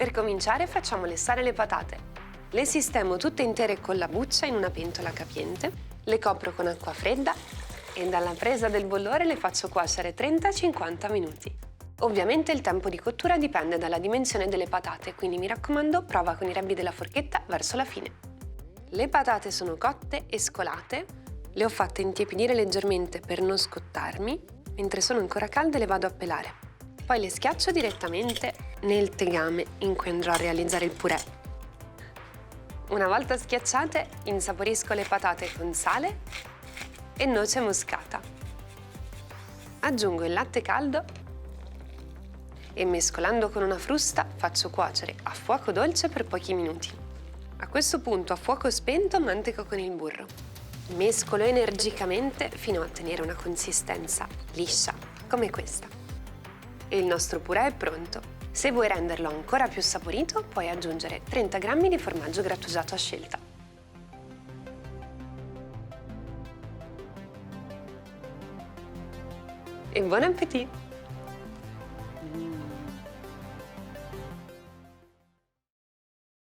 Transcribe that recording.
Per cominciare facciamo lessare le patate. Le sistemo tutte intere con la buccia in una pentola capiente, le copro con acqua fredda e dalla presa del bollore le faccio cuocere 30-50 minuti. Ovviamente il tempo di cottura dipende dalla dimensione delle patate, quindi mi raccomando, prova con i rebbi della forchetta verso la fine. Le patate sono cotte e scolate, le ho fatte intiepidire leggermente per non scottarmi, mentre sono ancora calde le vado a pelare. Poi le schiaccio direttamente nel tegame in cui andrò a realizzare il purè. Una volta schiacciate, insaporisco le patate con sale e noce moscata. Aggiungo il latte caldo e mescolando con una frusta faccio cuocere a fuoco dolce per pochi minuti. A questo punto, a fuoco spento, manteco con il burro. Mescolo energicamente fino a ottenere una consistenza liscia, come questa. E il nostro purè è pronto. Se vuoi renderlo ancora più saporito, puoi aggiungere 30 g di formaggio grattugiato a scelta. E buon appetito!